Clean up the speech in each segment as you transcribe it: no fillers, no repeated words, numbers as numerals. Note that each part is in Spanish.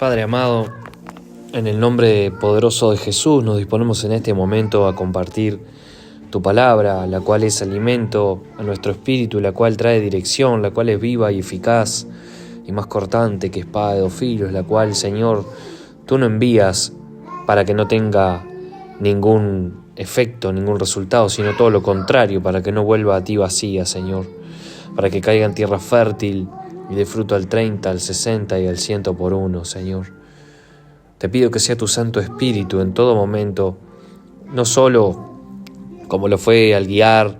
Padre amado, en el nombre poderoso de Jesús nos disponemos en este momento a compartir tu palabra, la cual es alimento a nuestro espíritu, la cual trae dirección, la cual es viva y eficaz y más cortante que espada de dos filos, la cual, Señor, tú no envías para que no tenga ningún efecto, ningún resultado, sino todo lo contrario, para que no vuelva a ti vacía, Señor, para que caiga en tierra fértil y dé fruto al 30, al 60 y al 100 por uno, Señor. Te pido que sea tu Santo Espíritu en todo momento, no solo como lo fue al guiar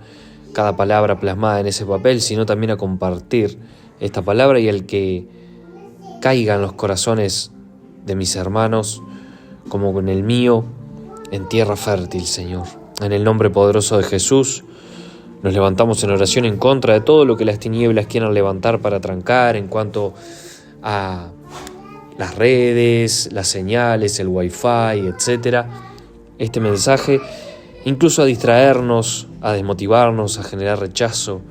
cada palabra plasmada en ese papel, sino también a compartir esta palabra y el que caiga en los corazones de mis hermanos, como en el mío, en tierra fértil, Señor. En el nombre poderoso de Jesús, nos levantamos en oración en contra de todo lo que las tinieblas quieran levantar para trancar en cuanto a las redes, las señales, el wifi, etc. Este mensaje, incluso a distraernos, a desmotivarnos, a generar rechazo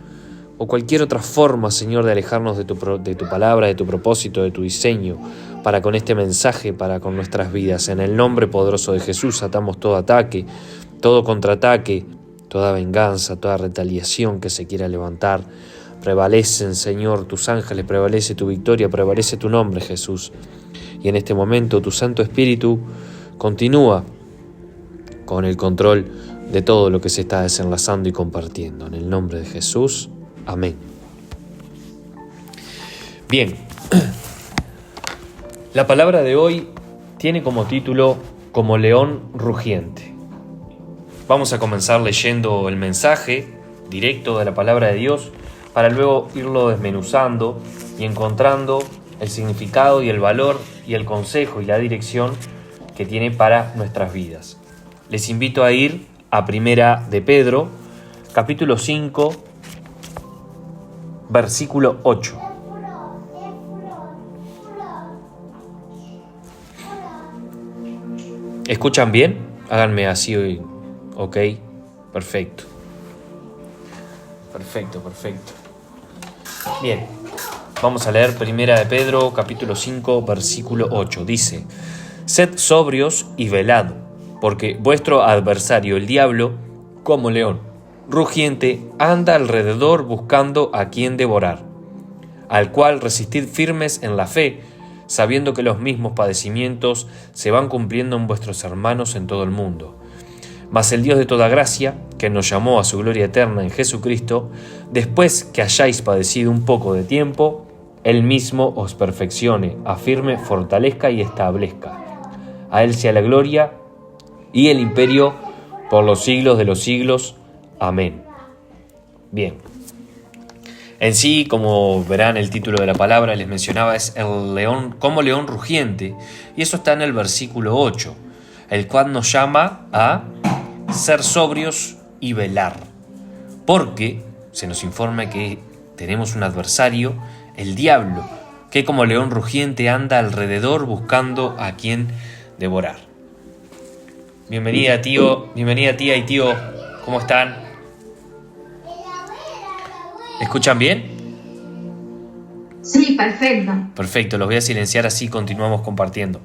o cualquier otra forma, Señor, de alejarnos de tu palabra, de tu propósito, de tu diseño, para con este mensaje, para con nuestras vidas. En el nombre poderoso de Jesús atamos todo ataque, todo contraataque, toda venganza, toda retaliación que se quiera levantar. Prevalecen, Señor, tus ángeles, prevalece tu victoria, prevalece tu nombre, Jesús. Y en este momento tu Santo Espíritu continúa con el control de todo lo que se está desenlazando y compartiendo. En el nombre de Jesús, amén. Bien, la palabra de hoy tiene como título Como león rugiente. Vamos a comenzar leyendo el mensaje directo de la palabra de Dios para luego irlo desmenuzando y encontrando el significado y el valor y el consejo y la dirección que tiene para nuestras vidas. Les invito a ir a Primera de Pedro, capítulo 5, versículo 8. ¿Escuchan bien? Háganme así hoy. Ok, perfecto. Bien, vamos a leer Primera de Pedro, capítulo 5, versículo 8. Dice: Sed sobrios y velad, porque vuestro adversario, el diablo, como león rugiente, anda alrededor buscando a quien devorar, al cual resistid firmes en la fe, sabiendo que los mismos padecimientos se van cumpliendo en vuestros hermanos en todo el mundo. Mas el Dios de toda gracia, que nos llamó a su gloria eterna en Jesucristo, después que hayáis padecido un poco de tiempo, Él mismo os perfeccione, afirme, fortalezca y establezca. A Él sea la gloria y el imperio por los siglos de los siglos. Amén. Bien. En sí, como verán, el título de la palabra, les mencionaba, es el león, como león rugiente, y eso está en el versículo 8, el cual nos llama a ser sobrios y velar, porque se nos informa que tenemos un adversario, el diablo, que como león rugiente anda alrededor buscando a quien devorar. Bienvenida tía y tío, ¿cómo están? ¿Escuchan bien? Sí, perfecto. Perfecto, los voy a silenciar, así continuamos compartiendo.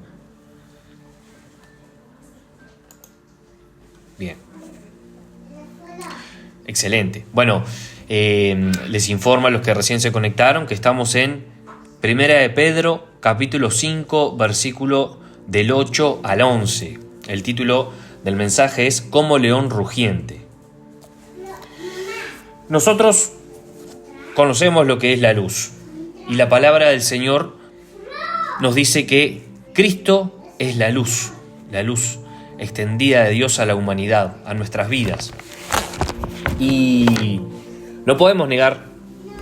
Bien. Excelente. Bueno, les informo a los que recién se conectaron que estamos en Primera de Pedro, capítulo 5, versículo del 8 al 11. El título del mensaje es Como león rugiente. Nosotros conocemos lo que es la luz, y la palabra del Señor nos dice que Cristo es la luz extendida de Dios a la humanidad, a nuestras vidas. Y no podemos negar,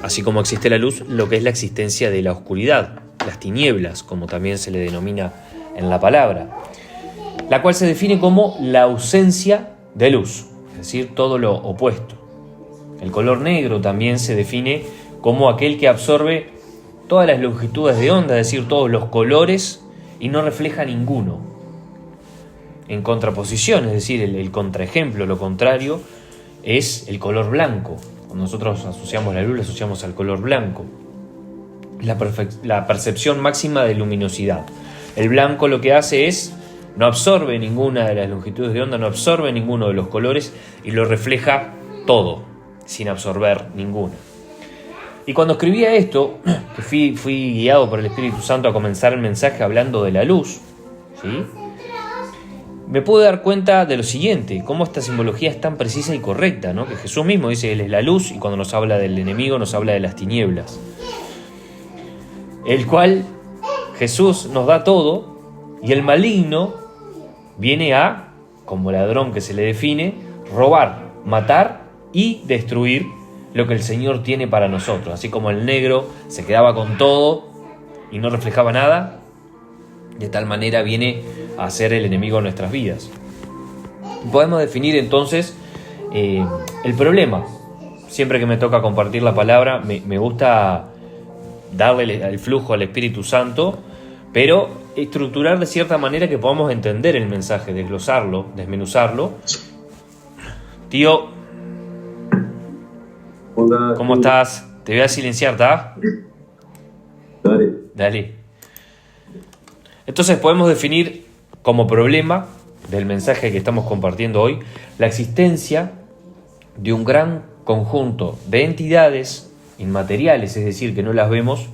así como existe la luz, lo que es la existencia de la oscuridad, las tinieblas, como también se le denomina en la palabra, la cual se define como la ausencia de luz, es decir, todo lo opuesto. El color negro también se define como aquel que absorbe todas las longitudes de onda, es decir, todos los colores y no refleja ninguno. En contraposición, es decir, el contraejemplo, lo contrario, es el color blanco. Cuando nosotros asociamos la luz, la asociamos al color blanco. La percepción máxima de luminosidad. El blanco lo que hace es, no absorbe ninguna de las longitudes de onda, no absorbe ninguno de los colores y lo refleja todo, sin absorber ninguna. Y cuando escribía esto, que fui guiado por el Espíritu Santo a comenzar el mensaje hablando de la luz, ¿sí?, me pude dar cuenta de lo siguiente, cómo esta simbología es tan precisa y correcta, ¿no? Que Jesús mismo dice que Él es la luz, y cuando nos habla del enemigo nos habla de las tinieblas, el cual Jesús nos da todo, y el maligno viene a, como ladrón que se le define, robar, matar y destruir lo que el Señor tiene para nosotros. Así como el negro se quedaba con todo y no reflejaba nada, de tal manera viene a ser el enemigo en nuestras vidas. Podemos definir entonces el problema. Siempre que me toca compartir la palabra, me gusta darle el flujo al Espíritu Santo, pero estructurar de cierta manera que podamos entender el mensaje, desglosarlo, desmenuzarlo. Tío, Hola, ¿cómo estás? Te voy a silenciar, ¿está? Dale. Entonces podemos definir como problema del mensaje que estamos compartiendo hoy la existencia de un gran conjunto de entidades inmateriales, es decir, que no las vemos,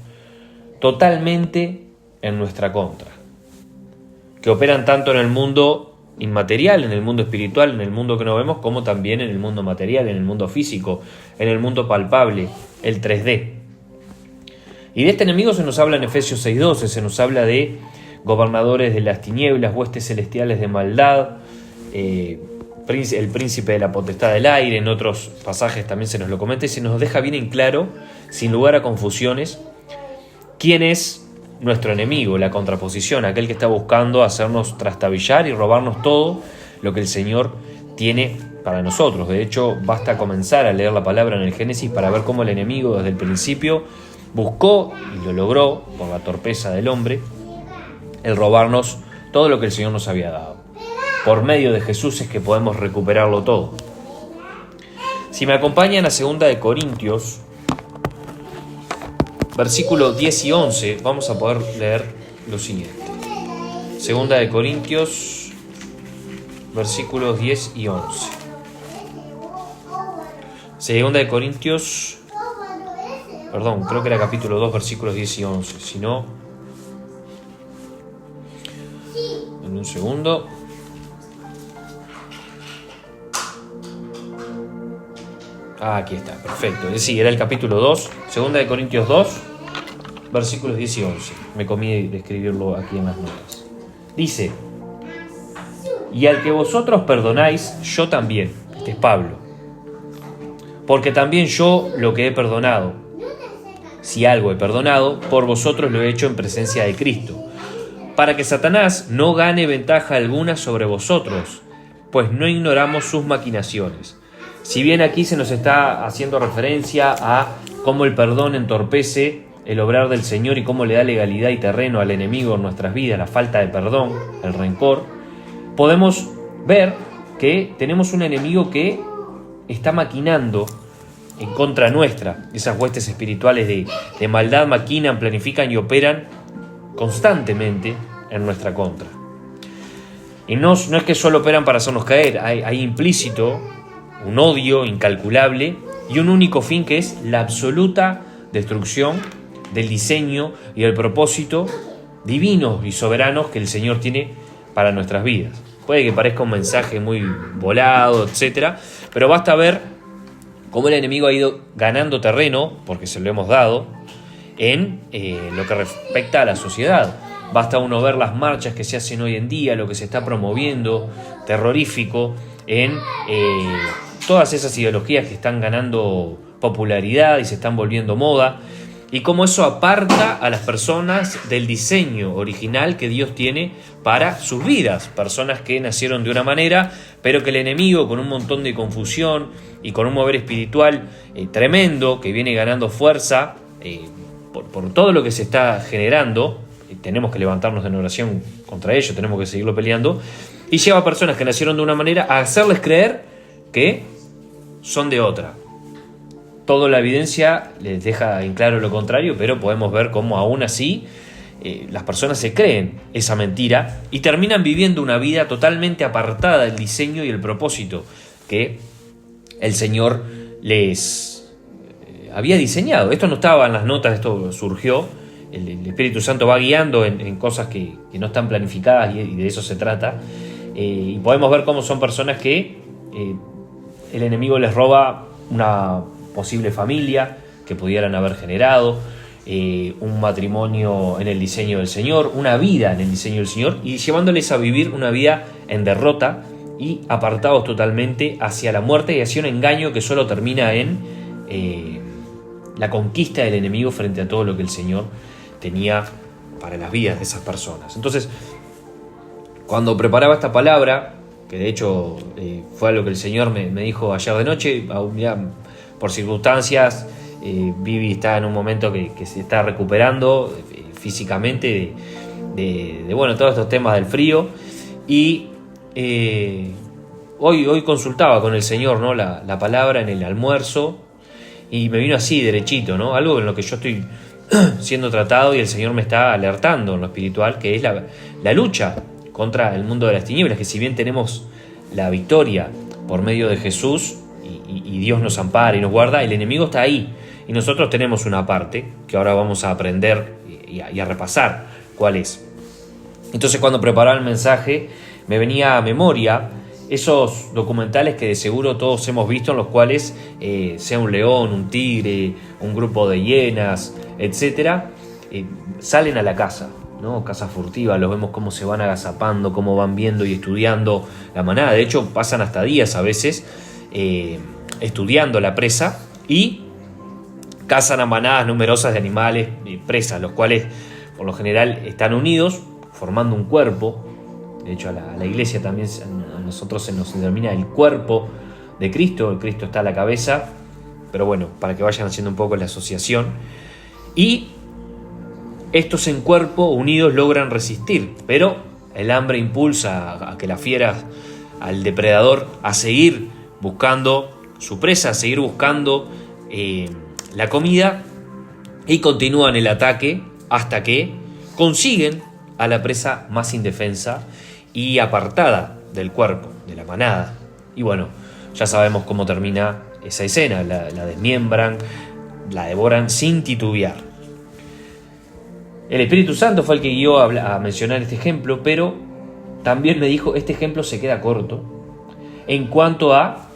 totalmente en nuestra contra, que operan tanto en el mundo inmaterial, en el mundo espiritual, en el mundo que no vemos, como también en el mundo material, en el mundo físico, en el mundo palpable, el 3D. Y de este enemigo se nos habla en Efesios 6:12, se nos habla de gobernadores de las tinieblas, huestes celestiales de maldad, el príncipe de la potestad del aire. En otros pasajes también se nos lo comenta y se nos deja bien en claro, sin lugar a confusiones, quién es nuestro enemigo, la contraposición, aquel que está buscando hacernos trastabillar y robarnos todo lo que el Señor tiene para nosotros. De hecho, basta comenzar a leer la palabra en el Génesis para ver cómo el enemigo desde el principio buscó, y lo logró por la torpeza del hombre, el robarnos todo lo que el Señor nos había dado. Por medio de Jesús es que podemos recuperarlo todo. Si me acompañan a 2 de Corintios, versículos 10 y 11, vamos a poder leer lo siguiente. 2 de Corintios, versículos 10 y 11. 2 de Corintios, creo que era capítulo 2, versículos 10 y 11. Si no, en un segundo. Aquí está, perfecto. Sí, era el capítulo 2, 2 de Corintios 2, versículos 10 y 11. Me comí de escribirlo aquí en las notas. Dice: y al que vosotros perdonáis, yo también. Este es Pablo. Porque también yo lo que he perdonado, si algo he perdonado, por vosotros lo he hecho en presencia de Cristo, para que Satanás no gane ventaja alguna sobre vosotros, pues no ignoramos sus maquinaciones. Si bien aquí se nos está haciendo referencia a cómo el perdón entorpece el obrar del Señor y cómo le da legalidad y terreno al enemigo en nuestras vidas, la falta de perdón, el rencor, podemos ver que tenemos un enemigo que está maquinando en contra nuestra. Esas huestes espirituales de maldad maquinan, planifican y operan constantemente en nuestra contra. Y no es que solo operan para hacernos caer, hay implícito un odio incalculable y un único fin, que es la absoluta destrucción del diseño y el propósito divinos y soberanos que el Señor tiene para nuestras vidas. Puede que parezca un mensaje muy volado, etcétera, pero basta ver cómo el enemigo ha ido ganando terreno, porque se lo hemos dado, en lo que respecta a la sociedad. Basta uno ver las marchas que se hacen hoy en día, lo que se está promoviendo, terrorífico, en todas esas ideologías que están ganando popularidad y se están volviendo moda, y cómo eso aparta a las personas del diseño original que Dios tiene para sus vidas. Personas que nacieron de una manera, pero que el enemigo, con un montón de confusión y con un mover espiritual tremendo, que viene ganando fuerza por todo lo que se está generando, tenemos que levantarnos en oración contra ello, tenemos que seguirlo peleando, y lleva a personas que nacieron de una manera a hacerles creer que son de otra. Toda la evidencia les deja en claro lo contrario, pero podemos ver cómo aún así las personas se creen esa mentira y terminan viviendo una vida totalmente apartada del diseño y el propósito que el Señor les había diseñado. Esto no estaba en las notas, esto surgió. El Espíritu Santo va guiando en cosas que no están planificadas y de eso se trata. Y podemos ver cómo son personas que el enemigo les roba una posible familia que pudieran haber generado, un matrimonio en el diseño del Señor, una vida en el diseño del Señor, y llevándoles a vivir una vida en derrota y apartados totalmente hacia la muerte y hacia un engaño que solo termina en la conquista del enemigo frente a todo lo que el Señor tenía para las vidas de esas personas. Entonces, cuando preparaba esta palabra, que de hecho fue algo que el Señor me dijo ayer de noche, ya, por circunstancias, Vivi está en un momento que se está recuperando físicamente de bueno, todos estos temas del frío, y hoy consultaba con el Señor, ¿no? la palabra en el almuerzo, y me vino así derechito, ¿no? Algo en lo que yo estoy siendo tratado y el Señor me está alertando en lo espiritual, que es la lucha contra el mundo de las tinieblas, que si bien tenemos la victoria por medio de Jesús y Dios nos ampara y nos guarda, el enemigo está ahí y nosotros tenemos una parte que ahora vamos a aprender y a repasar cuál es. Entonces, cuando preparaba el mensaje me venía a memoria esos documentales que de seguro todos hemos visto, en los cuales sea un león, un tigre, un grupo de hienas, etcétera, salen a la caza, ¿no? Caza furtiva, los vemos cómo se van agazapando, cómo van viendo y estudiando la manada. De hecho, pasan hasta días a veces estudiando la presa y cazan a manadas numerosas de animales presas, los cuales por lo general están unidos formando un cuerpo. De hecho, a la iglesia también, a nosotros se nos denomina el cuerpo de Cristo. El Cristo está a la cabeza, pero bueno, para que vayan haciendo un poco la asociación. Y estos en cuerpo unidos logran resistir, pero el hambre impulsa a que la fiera, al depredador, a seguir buscando su presa, a seguir buscando la comida, y continúan el ataque hasta que consiguen a la presa más indefensa y apartada del cuerpo, de la manada. Y bueno, ya sabemos cómo termina esa escena, la desmiembran, la devoran sin titubear. El Espíritu Santo fue el que guió a mencionar este ejemplo, pero también me dijo, este ejemplo se queda corto en cuanto a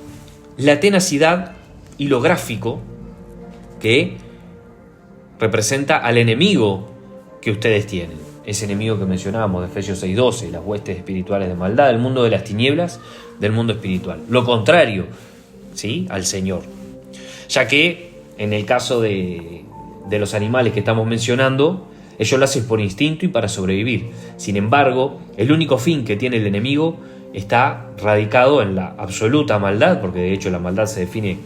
la tenacidad y lo gráfico que representa al enemigo que ustedes tienen. Ese enemigo que mencionábamos de Efesios 6:12, las huestes espirituales de maldad, del mundo de las tinieblas, del mundo espiritual. Lo contrario, ¿sí?, al Señor. Ya que en el caso de los animales que estamos mencionando, ellos lo hacen por instinto y para sobrevivir. Sin embargo, el único fin que tiene el enemigo está radicado en la absoluta maldad, porque de hecho la maldad se define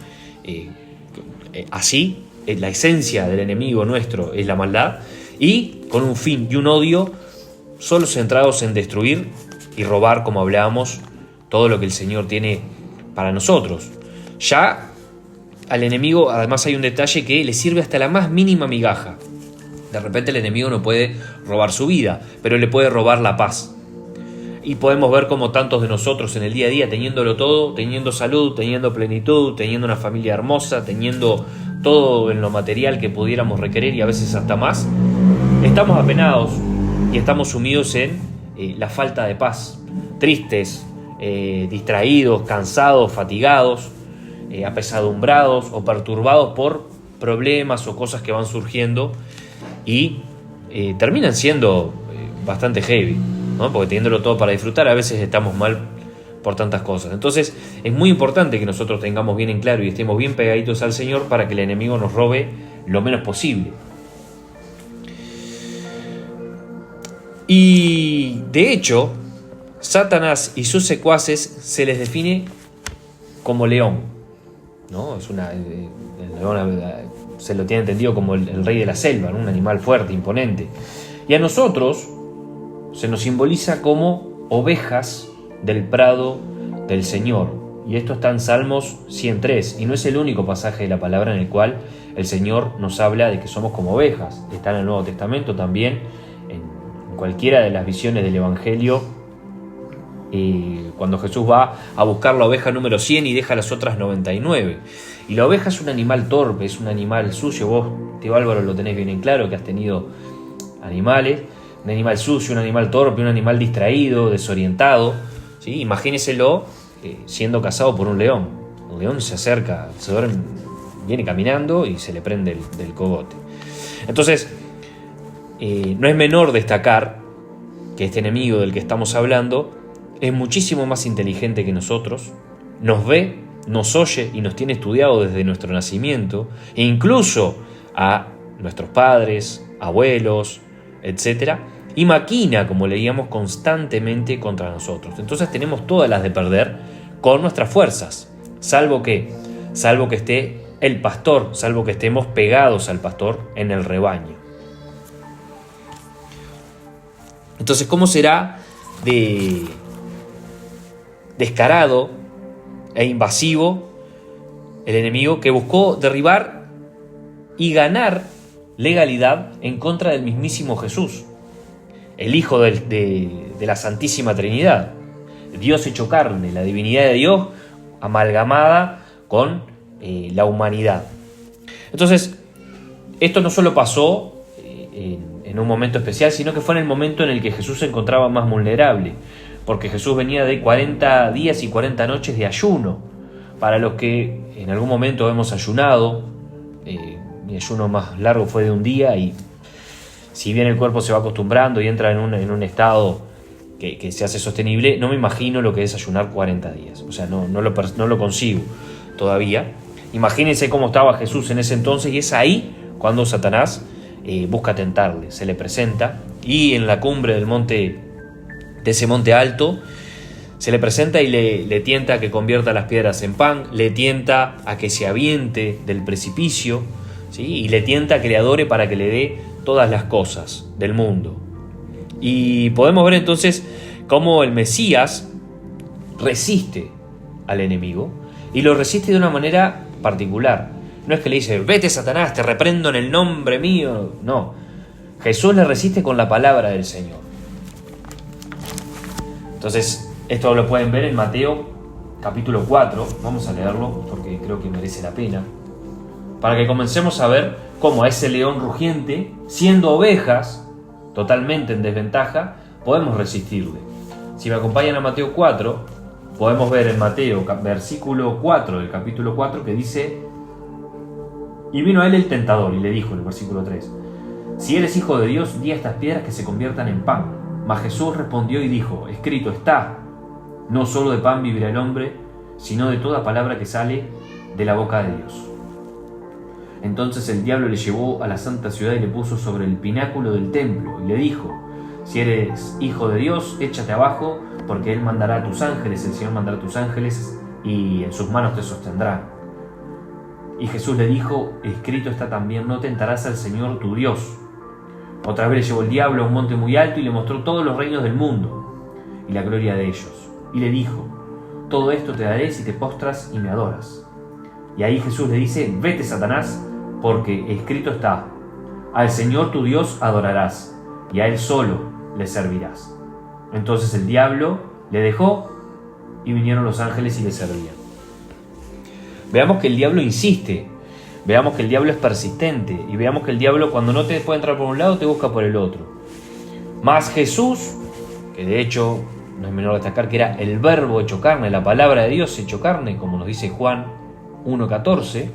así. La esencia del enemigo nuestro es la maldad, y con un fin y un odio solo centrados en destruir y robar, como hablábamos, todo lo que el Señor tiene para nosotros. Ya al enemigo además hay un detalle que le sirve hasta la más mínima migaja. De repente el enemigo no puede robar su vida, pero le puede robar la paz. Y podemos ver cómo tantos de nosotros en el día a día, teniéndolo todo, teniendo salud, teniendo plenitud, teniendo una familia hermosa, teniendo todo en lo material que pudiéramos requerir y a veces hasta más, estamos apenados y estamos sumidos en la falta de paz, tristes, distraídos, cansados, fatigados, apesadumbrados o perturbados por problemas o cosas que van surgiendo y terminan siendo bastante heavy, ¿no? Porque teniéndolo todo para disfrutar a veces estamos mal por tantas cosas. Entonces es muy importante que nosotros tengamos bien en claro y estemos bien pegaditos al Señor para que el enemigo nos robe lo menos posible. Y de hecho, Satanás y sus secuaces se les define como león, ¿no? El león se lo tiene entendido como el rey de la selva, ¿no? Un animal fuerte, imponente. Y a nosotros se nos simboliza como ovejas del prado del Señor. Y esto está en Salmos 103, y no es el único pasaje de la palabra en el cual el Señor nos habla de que somos como ovejas. Está en el Nuevo Testamento también, en cualquiera de las visiones del Evangelio, cuando Jesús va a buscar la oveja número 100 y deja las otras 99. Y la oveja es un animal torpe, es un animal sucio. Vos, tío Álvaro, lo tenés bien en claro, que has tenido animales. Un animal sucio, un animal torpe, un animal distraído, desorientado, ¿sí? Imagíneselo siendo cazado por un león. El león se acerca, se duerme, viene caminando y se le prende del cogote. Entonces, no es menor destacar que este enemigo del que estamos hablando es muchísimo más inteligente que nosotros, nos ve, nos oye y nos tiene estudiado desde nuestro nacimiento, e incluso a nuestros padres, abuelos, etc., y maquina, como leíamos, constantemente contra nosotros. Entonces tenemos todas las de perder con nuestras fuerzas, salvo que esté el pastor, salvo que estemos pegados al pastor en el rebaño. Entonces, ¿cómo será de descarado e invasivo el enemigo que buscó derribar y ganar legalidad en contra del mismísimo Jesús, el Hijo de la Santísima Trinidad, Dios hecho carne, la divinidad de Dios amalgamada con la humanidad? Entonces, esto no solo pasó en un momento especial, sino que fue en el momento en el que Jesús se encontraba más vulnerable, porque Jesús venía de 40 días y 40 noches de ayuno. Para los que en algún momento hemos ayunado, mi ayuno más largo fue de un día, y si bien el cuerpo se va acostumbrando y entra en un estado que se hace sostenible, no me imagino lo que es ayunar 40 días. O sea, no lo consigo todavía. Imagínense cómo estaba Jesús en ese entonces, y es ahí cuando Satanás busca tentarle, se le presenta, y en la cumbre de ese monte alto, se le presenta y le tienta a que convierta las piedras en pan, le tienta a que se aviente del precipicio, ¿sí? Y le tienta a que le adore para que le dé todas las cosas del mundo. Y podemos ver entonces cómo el Mesías resiste al enemigo, y lo resiste de una manera particular. No es que le dice, vete Satanás, te reprendo en el nombre mío. No, Jesús le resiste con la palabra del Señor. Entonces, esto lo pueden ver en Mateo capítulo 4. Vamos a leerlo porque creo que merece la pena, para que comencemos a ver cómo a ese león rugiente, siendo ovejas totalmente en desventaja, podemos resistirle. Si me acompañan a Mateo 4, podemos ver en Mateo versículo 4 del capítulo 4 que dice: y vino a él el tentador y le dijo en el versículo 3: si eres hijo de Dios, di a estas piedras que se conviertan en pan. Mas Jesús respondió y dijo: escrito está, no solo de pan vivirá el hombre, sino de toda palabra que sale de la boca de Dios. Entonces el diablo le llevó a la santa ciudad y le puso sobre el pináculo del templo y le dijo: si eres hijo de Dios, échate abajo, porque él mandará a tus ángeles, el Señor mandará a tus ángeles, y en sus manos te sostendrán. Y Jesús le dijo: escrito está también, no tentarás al Señor tu Dios. Otra vez le llevó el diablo a un monte muy alto y le mostró todos los reinos del mundo y la gloria de ellos. Y le dijo: todo esto te daré si te postras y me adoras. Y ahí Jesús le dice: vete Satanás, porque escrito está, al Señor tu Dios adorarás, y a Él solo le servirás. Entonces el diablo le dejó y vinieron los ángeles y le servían. Veamos que el diablo insiste, veamos que el diablo es persistente, y veamos que el diablo, cuando no te puede entrar por un lado, te busca por el otro. Mas Jesús, que de hecho no es menor destacar que era el verbo hecho carne, la palabra de Dios hecho carne, como nos dice Juan 1:14,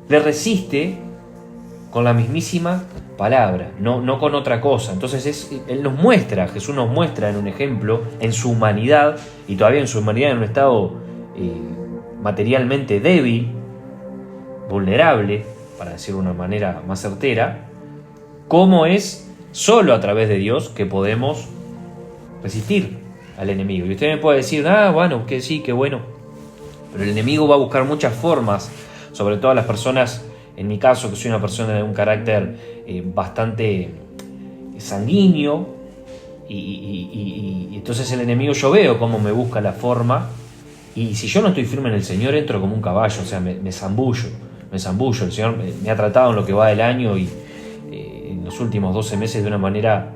le resiste con la mismísima palabra, no con otra cosa. Entonces Jesús nos muestra en un ejemplo, en su humanidad, y todavía en su humanidad en un estado materialmente débil, vulnerable, para decirlo de una manera más certera, cómo es solo a través de Dios que podemos resistir al enemigo. Y usted me puede decir: bueno, que sí, que bueno, pero el enemigo va a buscar muchas formas, sobre todo a las personas, en mi caso, que soy una persona de un carácter bastante sanguíneo, y entonces el enemigo, yo veo cómo me busca la forma, y si yo no estoy firme en el Señor, entro como un caballo, o sea, me zambullo. El Señor me ha tratado en lo que va del año y en los últimos 12 meses de una manera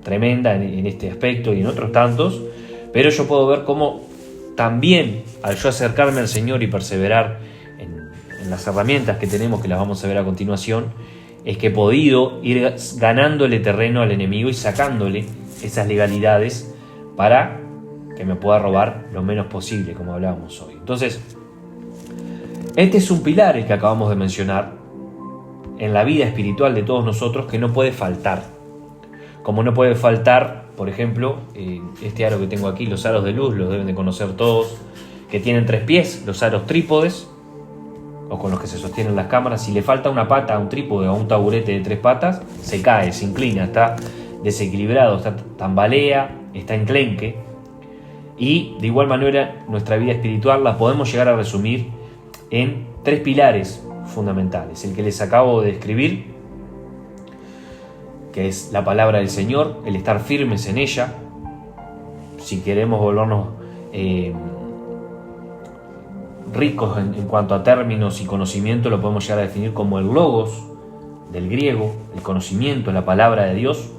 tremenda en este aspecto y en otros tantos, pero yo puedo ver cómo también al yo acercarme al Señor y perseverar en las herramientas que tenemos, que las vamos a ver a continuación, es que he podido ir ganándole terreno al enemigo y sacándole esas legalidades para que me pueda robar lo menos posible, como hablábamos hoy. Entonces, este es un pilar el que acabamos de mencionar en la vida espiritual de todos nosotros, que no puede faltar. Como no puede faltar, por ejemplo, este aro que tengo aquí, los aros de luz, los deben de conocer todos, que tienen 3 pies, los aros trípodes, o con los que se sostienen las cámaras. Si le falta una pata a un trípode o a un taburete de 3 patas, se cae, se inclina, está desequilibrado, está tambalea, está enclenque. Y de igual manera nuestra vida espiritual la podemos llegar a resumir en 3 pilares fundamentales. El que les acabo de describir, que es la palabra del Señor, el estar firmes en ella. Si queremos volvernos ricos en cuanto a términos y conocimiento, lo podemos llegar a definir como el logos del griego, el conocimiento, la palabra de Dios,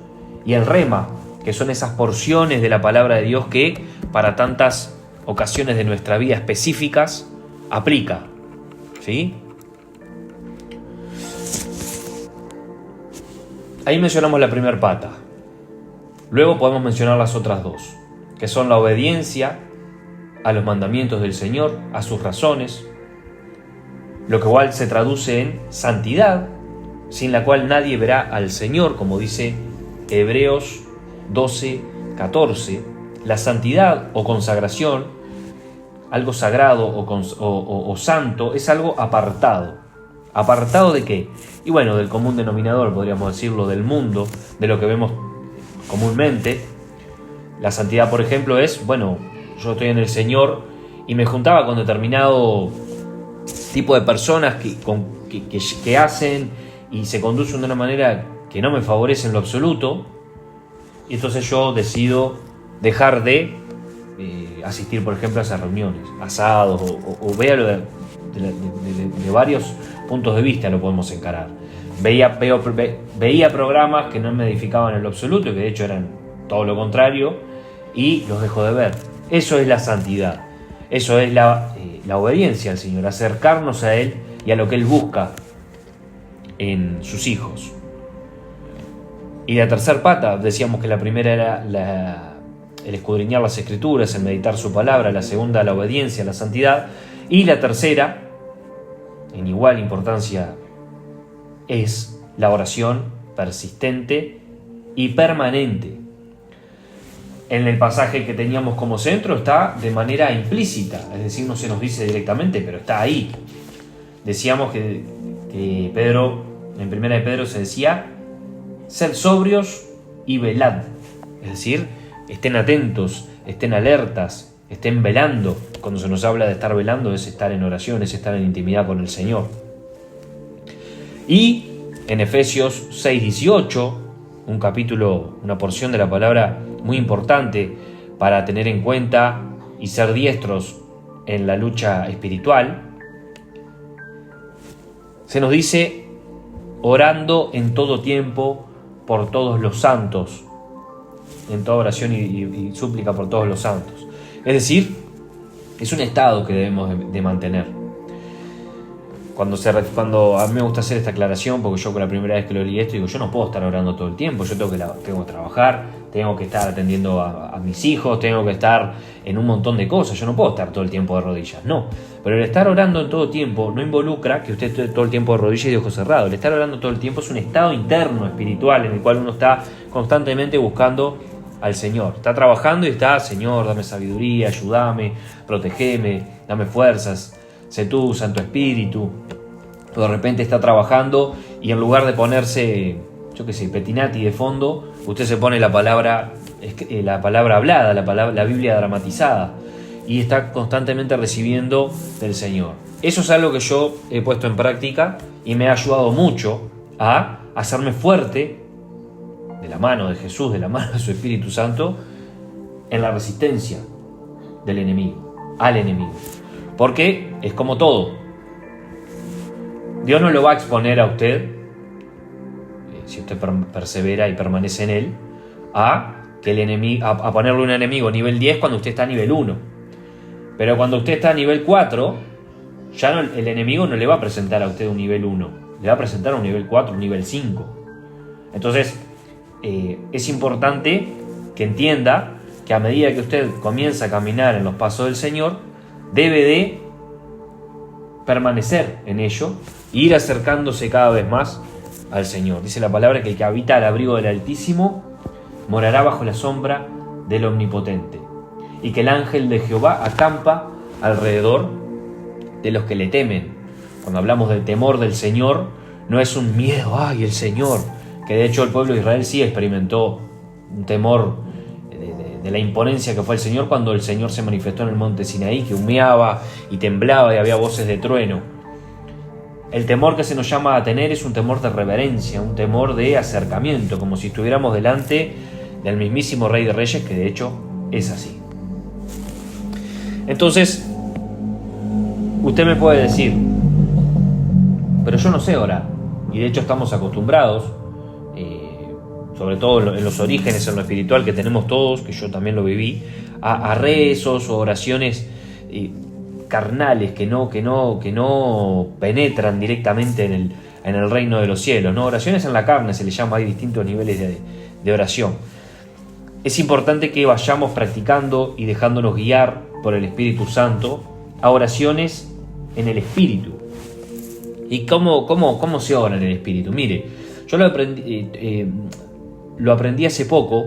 y el rema, que son esas porciones de la palabra de Dios que para tantas ocasiones de nuestra vida específicas aplica, ¿sí? Ahí mencionamos la primera pata. Luego podemos mencionar las otras 2, que son la obediencia a los mandamientos del Señor, a sus razones, lo que igual se traduce en santidad, sin la cual nadie verá al Señor, como dice Hebreos 12:14. La santidad o consagración, algo sagrado o santo, es algo apartado. ¿Apartado de qué? Y bueno, del común denominador, podríamos decirlo, del mundo, de lo que vemos comúnmente. La santidad, por ejemplo, es, bueno, yo estoy en el Señor y me juntaba con determinado tipo de personas que hacen y se conducen de una manera que no me favorece en lo absoluto, y entonces yo decido dejar de asistir, por ejemplo, a esas reuniones, asados, o véalo de varios puntos de vista, lo podemos encarar. Veía programas que no me edificaban en lo absoluto, que de hecho eran todo lo contrario, y los dejo de ver. Eso es la santidad, eso es la obediencia al Señor, acercarnos a Él y a lo que Él busca en sus hijos. Y la tercera pata, decíamos que la primera era el escudriñar las Escrituras, el meditar su palabra, la segunda la obediencia, la santidad, y la tercera, en igual importancia, es la oración persistente y permanente. En el pasaje que teníamos como centro está de manera implícita, es decir, no se nos dice directamente, pero está ahí. Decíamos que Pedro, en primera de Pedro se decía, sed sobrios y velad, es decir, estén atentos, estén alertas, estén velando. Cuando se nos habla de estar velando es estar en oración, es estar en intimidad con el Señor. Y en Efesios 6:18, un capítulo, una porción de la palabra muy importante para tener en cuenta y ser diestros en la lucha espiritual, se nos dice, orando en todo tiempo por todos los santos, en toda oración y súplica por todos los santos. Es decir, es un estado que debemos de mantener. Cuando a mí me gusta hacer esta aclaración, porque yo con la primera vez que lo leí esto, digo, yo no puedo estar orando todo el tiempo, yo tengo que trabajar, tengo que estar atendiendo a mis hijos, tengo que estar en un montón de cosas, yo no puedo estar todo el tiempo de rodillas, no. Pero el estar orando en todo tiempo no involucra que usted esté todo el tiempo de rodillas y de ojos cerrados. El estar orando todo el tiempo es un estado interno espiritual en el cual uno está constantemente buscando al Señor. Está trabajando y está, Señor, dame sabiduría, ayúdame, protegeme, dame fuerzas, sé tú, Santo Espíritu. O de repente está trabajando y en lugar de ponerse, yo qué sé, Petinati de fondo, usted se pone la palabra hablada, la Biblia dramatizada, y está constantemente recibiendo del Señor. Eso es algo que yo he puesto en práctica y me ha ayudado mucho a hacerme fuerte de la mano de Jesús, de la mano de su Espíritu Santo, en la resistencia del enemigo, al enemigo. Porque es como todo. Dios no lo va a exponer a usted, si usted persevera y permanece en Él, que el enemigo, a ponerle un enemigo nivel 10 cuando usted está a nivel 1. Pero cuando usted está a nivel 4, ya no, el enemigo no le va a presentar a usted un nivel 1, le va a presentar un nivel 4, un nivel 5. Entonces, es importante que entienda que a medida que usted comienza a caminar en los pasos del Señor, debe de permanecer en ello e ir acercándose cada vez más al Señor. Dice la palabra que el que habita al abrigo del Altísimo morará bajo la sombra del Omnipotente, y que el ángel de Jehová acampa alrededor de los que le temen. Cuando hablamos del temor del Señor, no es un miedo, ¡ay, el Señor! Que de hecho el pueblo de Israel sí experimentó un temor de la imponencia que fue el Señor cuando el Señor se manifestó en el monte Sinaí, que humeaba y temblaba y había voces de trueno. El temor que se nos llama a tener es un temor de reverencia, un temor de acercamiento, como si estuviéramos delante del mismísimo Rey de Reyes, que de hecho es así. Entonces, usted me puede decir, pero yo no sé orar, y de hecho estamos acostumbrados, sobre todo en los orígenes, en lo espiritual que tenemos todos, que yo también lo viví, a rezos o oraciones carnales que no penetran directamente en el reino de los cielos, ¿no? Oraciones en la carne se le llama, hay distintos niveles de oración. Es importante que vayamos practicando y dejándonos guiar por el Espíritu Santo a oraciones en el Espíritu. ¿Y cómo se ora en el Espíritu? Mire, yo lo aprendí hace poco,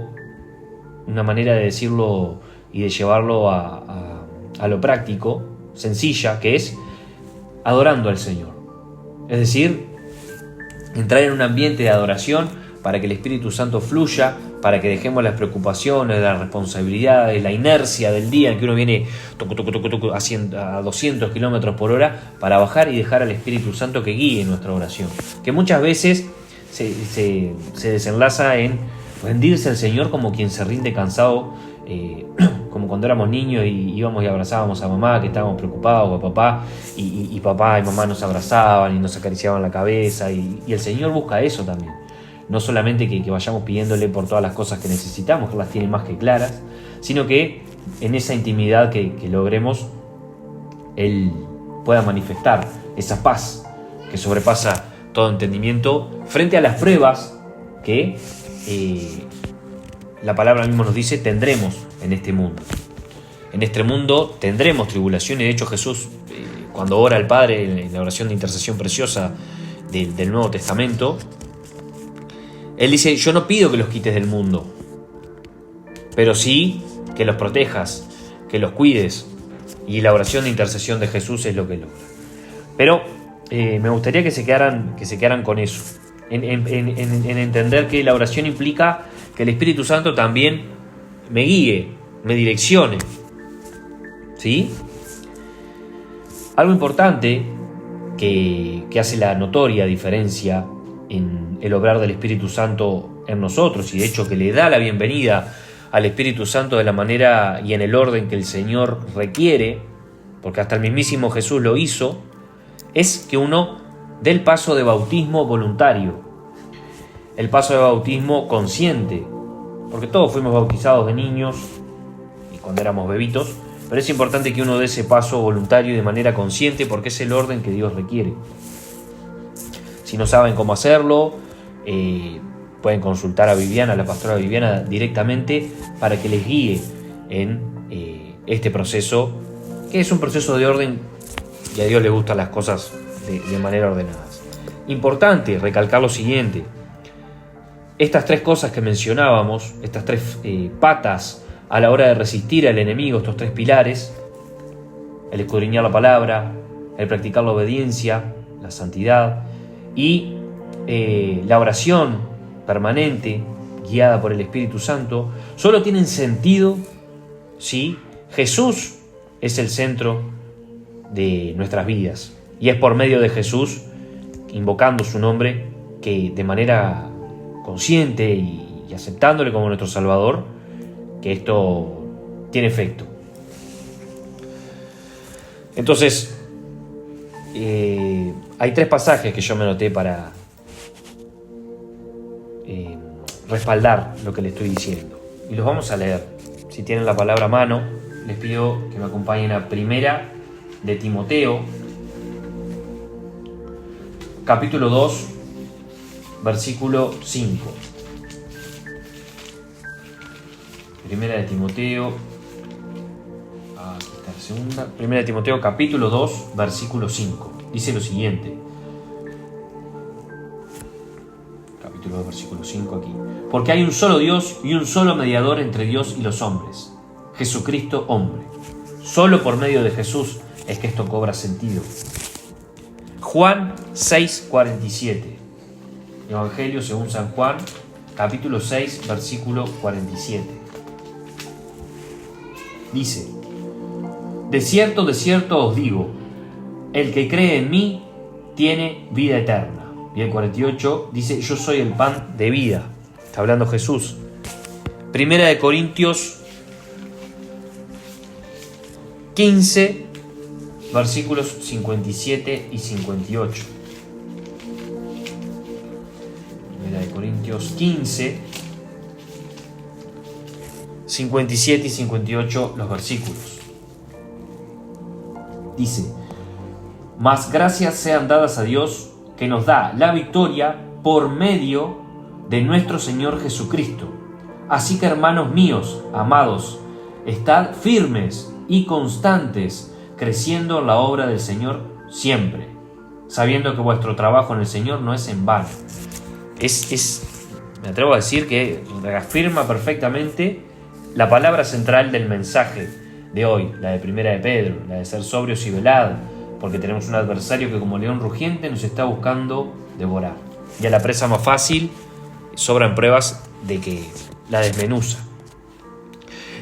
una manera de decirlo y de llevarlo a lo práctico, sencilla, que es adorando al Señor. Es decir, entrar en un ambiente de adoración para que el Espíritu Santo fluya, para que dejemos las preocupaciones, las responsabilidades, la inercia del día en que uno viene a 200 kilómetros por hora, para bajar y dejar al Espíritu Santo que guíe nuestra oración. Que muchas veces se desenlaza en rendirse al Señor como quien se rinde cansado, como cuando éramos niños y íbamos y abrazábamos a mamá, que estábamos preocupados, o a papá, y papá y mamá nos abrazaban y nos acariciaban la cabeza, y el Señor busca eso también. No solamente que vayamos pidiéndole por todas las cosas que necesitamos, que las tiene más que claras, sino que en esa intimidad que logremos, Él pueda manifestar esa paz que sobrepasa todo entendimiento frente a las pruebas que la palabra misma nos dice tendremos en este mundo. En este mundo tendremos tribulación, y de hecho Jesús, cuando ora al Padre en la oración de intercesión preciosa del Nuevo Testamento, Él dice: yo no pido que los quites del mundo, pero sí que los protejas, que los cuides, y la oración de intercesión de Jesús es lo que logra. Pero me gustaría que se quedaran con eso, en entender que la oración implica que el Espíritu Santo también me guíe, me direccione, ¿sí? Algo importante que hace la notoria diferencia en el obrar del Espíritu Santo en nosotros, y de hecho que le da la bienvenida al Espíritu Santo de la manera y en el orden que el Señor requiere, porque hasta el mismísimo Jesús lo hizo, es que uno dé el paso de bautismo voluntario, el paso de bautismo consciente, porque todos fuimos bautizados de niños y cuando éramos bebitos, pero es importante que uno dé ese paso voluntario de manera consciente, porque es el orden que Dios requiere. Si no saben cómo hacerlo, pueden consultar a Viviana, la pastora Viviana, directamente para que les guíe en este proceso, que es un proceso de orden, y a Dios le gustan las cosas de manera ordenada. Importante recalcar lo siguiente: estas tres cosas que mencionábamos, estas tres patas a la hora de resistir al enemigo, estos tres pilares, el escudriñar la palabra, el practicar la obediencia, la santidad, y la oración permanente guiada por el Espíritu Santo, solo tienen sentido si Jesús es el centro de nuestras vidas, y es por medio de Jesús, invocando su nombre, que de manera consciente y aceptándole como nuestro Salvador, que esto tiene efecto. Entonces, hay tres pasajes que yo me anoté respaldar lo que le estoy diciendo. Y los vamos a leer. Si tienen la palabra a mano, les pido que me acompañen a Primera de Timoteo, capítulo 2, versículo 5. Primera de Timoteo, aquí está la segunda. Primera de Timoteo, capítulo 2, versículo 5. Dice lo siguiente. Capítulo 2, versículo 5 aquí. Porque hay un solo Dios y un solo mediador entre Dios y los hombres, Jesucristo hombre. Solo por medio de Jesús es que esto cobra sentido. Juan 6:47. Evangelio según San Juan, capítulo 6, versículo 47. Dice: de cierto os digo, el que cree en mí tiene vida eterna. Y el 48 dice: yo soy el pan de vida. Está hablando Jesús. Primera de Corintios 15, versículos 57 y 58. Primera de Corintios 15, 57 y 58 los versículos. Dice: mas gracias sean dadas a Dios, que nos da la victoria por medio de nuestro Señor Jesucristo. Así que, hermanos míos, amados, estad firmes y constantes, creciendo en la obra del Señor siempre, sabiendo que vuestro trabajo en el Señor no es en vano. Me atrevo a decir que reafirma perfectamente la palabra central del mensaje de hoy, la de Primera de Pedro, la de ser sobrios y velad, porque tenemos un adversario que como león rugiente nos está buscando devorar. Y a la presa más fácil sobran pruebas de que la desmenuza.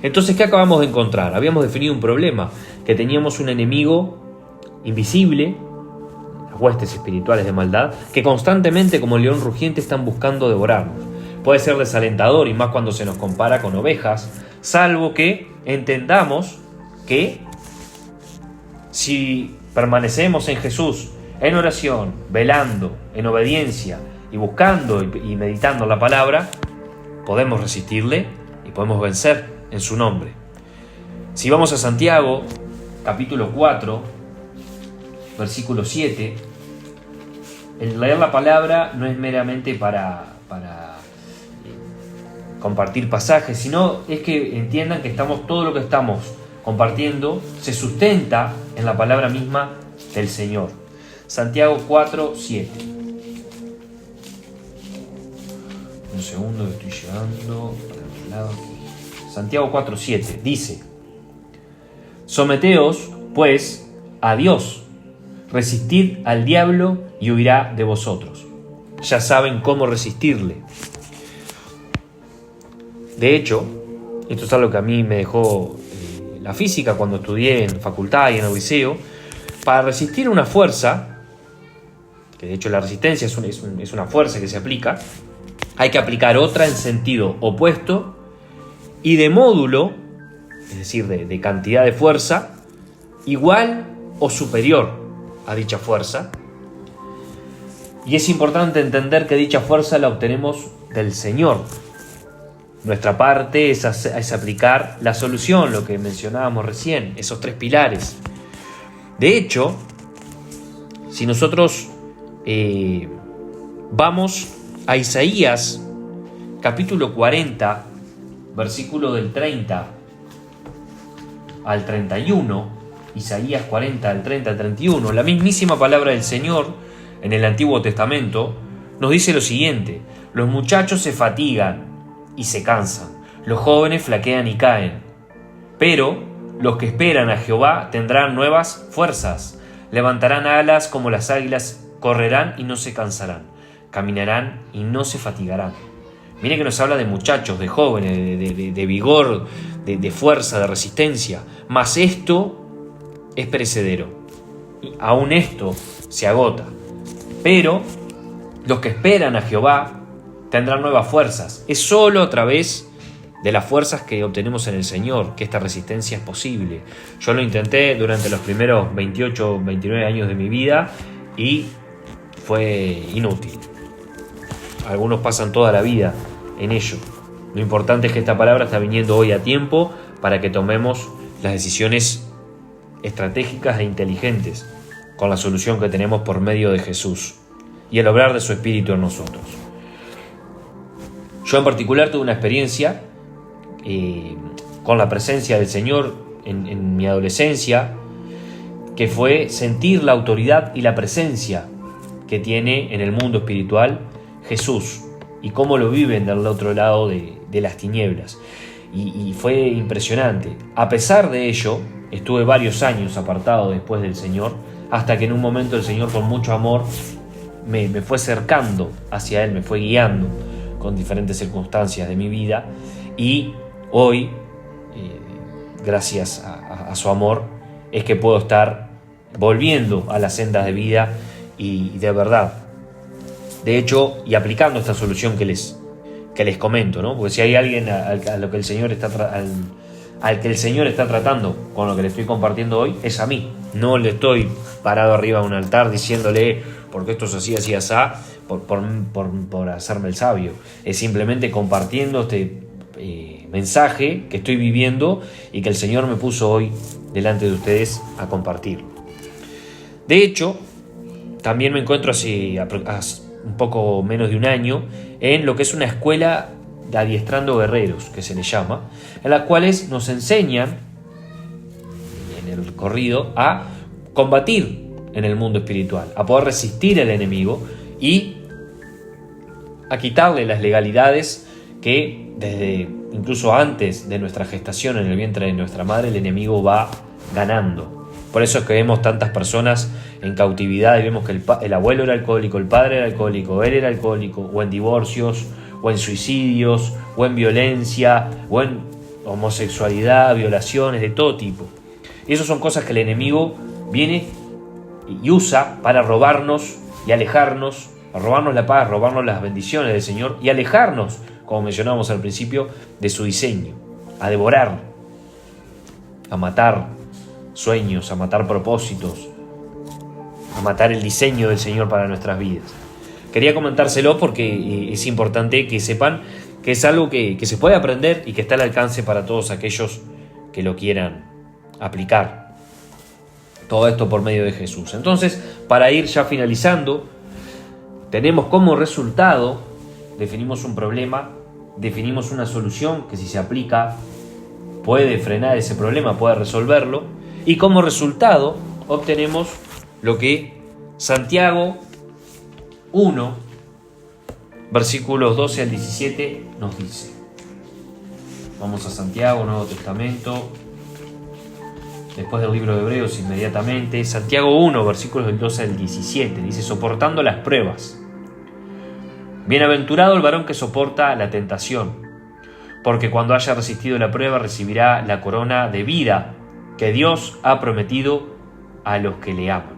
Entonces, ¿qué acabamos de encontrar? Habíamos definido un problema, que teníamos un enemigo invisible, las huestes espirituales de maldad, que constantemente como león rugiente están buscando devorarnos. Puede ser desalentador, y más cuando se nos compara con ovejas, salvo que entendamos que si permanecemos en Jesús, en oración, velando, en obediencia y buscando y meditando la palabra, podemos resistirle y podemos vencer en su nombre. Si vamos a Santiago, capítulo 4, versículo 7, el leer la palabra no es meramente para compartir pasajes, sino es que entiendan que todo lo que estamos compartiendo se sustenta en la palabra misma del Señor. Santiago 4, 7. Un segundo que estoy llegando para el lado aquí. Santiago 4, 7 dice: someteos, pues, a Dios, resistid al diablo y huirá de vosotros. Ya saben cómo resistirle. De hecho, esto es algo que a mí me dejó la física cuando estudié en facultad y en el liceo. Para resistir una fuerza, que de hecho la resistencia es una fuerza que se aplica, hay que aplicar otra en sentido opuesto y de módulo, es decir, de cantidad de fuerza, igual o superior a dicha fuerza. Y es importante entender que dicha fuerza la obtenemos del Señor. Nuestra parte es aplicar la solución, lo que mencionábamos recién, esos 3 pilares. De hecho, si nosotros vamos a Isaías, capítulo 40, versículo del 30 al 31, Isaías 40, del 30 al 31, la mismísima palabra del Señor en el Antiguo Testamento nos dice lo siguiente: los muchachos se fatigan y se cansan, los jóvenes flaquean y caen, pero los que esperan a Jehová tendrán nuevas fuerzas, levantarán alas como las águilas, correrán y no se cansarán, caminarán y no se fatigarán. Mire que nos habla de muchachos, de jóvenes, de vigor, de fuerza, de resistencia. Mas esto es perecedero. Aún esto se agota. Pero los que esperan a Jehová tendrán nuevas fuerzas. Es solo a través de las fuerzas que obtenemos en el Señor que esta resistencia es posible. Yo lo intenté durante los primeros 28, 29 años de mi vida y fue inútil. Algunos pasan toda la vida en ello. Lo importante es que esta palabra está viniendo hoy a tiempo para que tomemos las decisiones estratégicas e inteligentes con la solución que tenemos por medio de Jesús y el obrar de su Espíritu en nosotros. Yo en particular tuve una experiencia con la presencia del Señor en mi adolescencia, que fue sentir la autoridad y la presencia que tiene en el mundo espiritual Jesús y cómo lo viven del otro lado de las tinieblas. Y fue impresionante. A pesar de ello, estuve varios años apartado después del Señor, hasta que en un momento el Señor, con mucho amor, me fue acercando hacia Él, me fue guiando con diferentes circunstancias de mi vida, y hoy, gracias a su amor, es que puedo estar volviendo a las sendas de vida y de verdad. De hecho, y aplicando esta solución que les comento, ¿no? Porque si hay alguien a lo que el Señor al que el Señor está tratando con lo que le estoy compartiendo hoy, es a mí. No le estoy parado arriba de un altar diciéndole porque esto es así, así, así, por hacerme el sabio. Es simplemente compartiendo este mensaje que estoy viviendo y que el Señor me puso hoy delante de ustedes a compartir. De hecho, también me encuentro hace un poco menos de un año en lo que es una escuela de adiestrando guerreros, que se le llama, en las cuales nos enseñan en el corrido a combatir en el mundo espiritual, a poder resistir al enemigo y a quitarle las legalidades que desde incluso antes de nuestra gestación en el vientre de nuestra madre el enemigo va ganando. Por eso es que vemos tantas personas en cautividad y vemos que el abuelo era alcohólico, el padre era alcohólico, él era alcohólico, o en divorcios, o en suicidios, o en violencia, o en homosexualidad, violaciones de todo tipo. Y esas son cosas que el enemigo viene y usa para robarnos y alejarnos, a robarnos la paz, robarnos las bendiciones del Señor y alejarnos, como mencionábamos al principio, de su diseño, a devorar, a matar sueños, a matar propósitos, a matar el diseño del Señor para nuestras vidas. Quería comentárselo porque es importante que sepan que es algo que se puede aprender y que está al alcance para todos aquellos que lo quieran aplicar. Todo esto por medio de Jesús. Entonces, para ir ya finalizando, tenemos como resultado, definimos un problema, definimos una solución que si se aplica puede frenar ese problema, puede resolverlo, y como resultado obtenemos lo que Santiago 1, versículos 12 al 17 nos dice. Vamos a Santiago, Nuevo Testamento, después del libro de Hebreos inmediatamente. Santiago 1, versículos del 12 al 17, dice: soportando las pruebas. Bienaventurado el varón que soporta la tentación, porque cuando haya resistido la prueba recibirá la corona de vida que Dios ha prometido a los que le aman.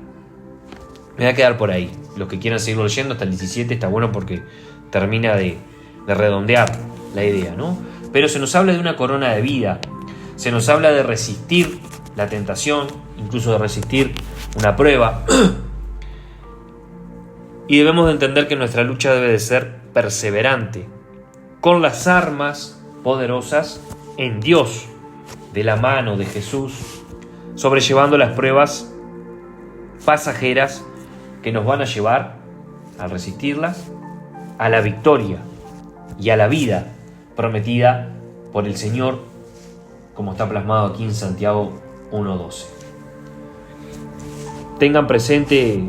Me voy a quedar por ahí. Los que quieran seguirlo leyendo hasta el 17 está bueno porque termina de redondear la idea, ¿no? Pero se nos habla de una corona de vida, se nos habla de resistir la tentación, incluso de resistir una prueba. Y debemos de entender que nuestra lucha debe de ser perseverante, con las armas poderosas en Dios, de la mano de Jesús, sobrellevando las pruebas pasajeras que nos van a llevar, al resistirlas, a la victoria y a la vida prometida por el Señor, como está plasmado aquí en Santiago 1:12. Tengan presente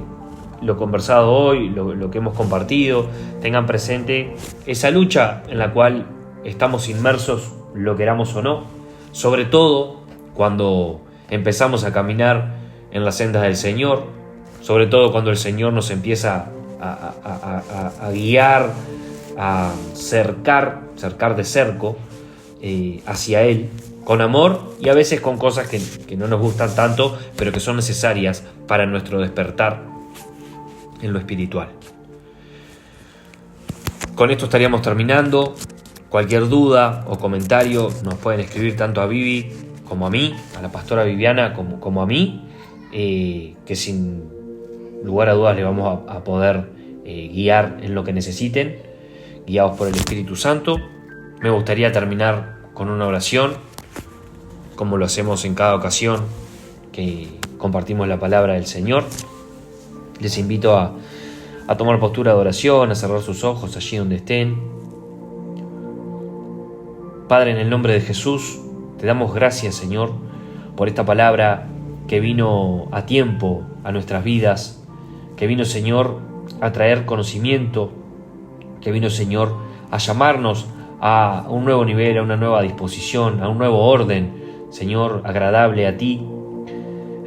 lo conversado hoy, lo que hemos compartido, tengan presente esa lucha en la cual estamos inmersos, lo queramos o no, sobre todo cuando empezamos a caminar en las sendas del Señor, sobre todo cuando el Señor nos empieza a guiar, a cercar de cerco hacia Él, con amor y a veces con cosas que no nos gustan tanto, pero que son necesarias para nuestro despertar en lo espiritual. Con esto estaríamos terminando. Cualquier duda o comentario nos pueden escribir tanto a Vivi como a mí, a la pastora Viviana como a mí, que sin lugar a dudas le vamos a poder guiar en lo que necesiten. guiados por el Espíritu Santo. Me gustaría terminar con una oración, como lo hacemos en cada ocasión que compartimos la palabra del Señor. Les invito a tomar postura de oración, a cerrar sus ojos allí donde estén. Padre, en el nombre de Jesús, te damos gracias, Señor, por esta palabra que vino a tiempo a nuestras vidas, que vino, Señor, a traer conocimiento, que vino, Señor, a llamarnos a un nuevo nivel, a una nueva disposición, a un nuevo orden, Señor, agradable a ti.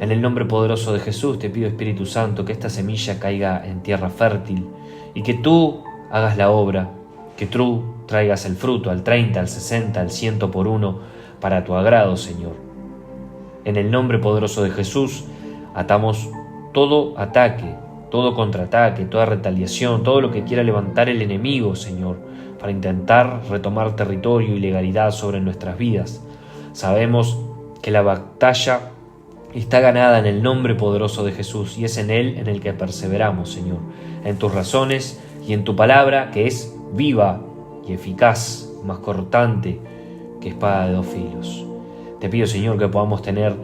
En el nombre poderoso de Jesús te pido, Espíritu Santo, que esta semilla caiga en tierra fértil y que tú hagas la obra, que tú traigas el fruto al 30, al 60, al 100 por uno para tu agrado, Señor. En el nombre poderoso de Jesús atamos todo ataque, todo contraataque, toda retaliación, todo lo que quiera levantar el enemigo, Señor, para intentar retomar territorio y legalidad sobre nuestras vidas. Sabemos que la batalla está ganada en el nombre poderoso de Jesús y es en Él en el que perseveramos, Señor, en tus razones y en tu palabra, que es viva y eficaz, más cortante que espada de dos filos. Te pido, Señor, que podamos tener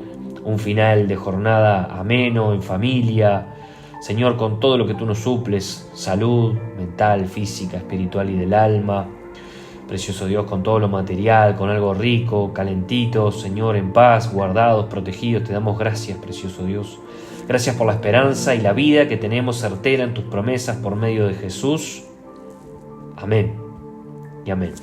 un final de jornada ameno, en familia, Señor, con todo lo que tú nos suples, salud mental, física, espiritual y del alma. Precioso Dios, con todo lo material, con algo rico, calentito, Señor, en paz, guardados, protegidos. Te damos gracias, precioso Dios. Gracias por la esperanza y la vida que tenemos certera en tus promesas por medio de Jesús. Amén y amén.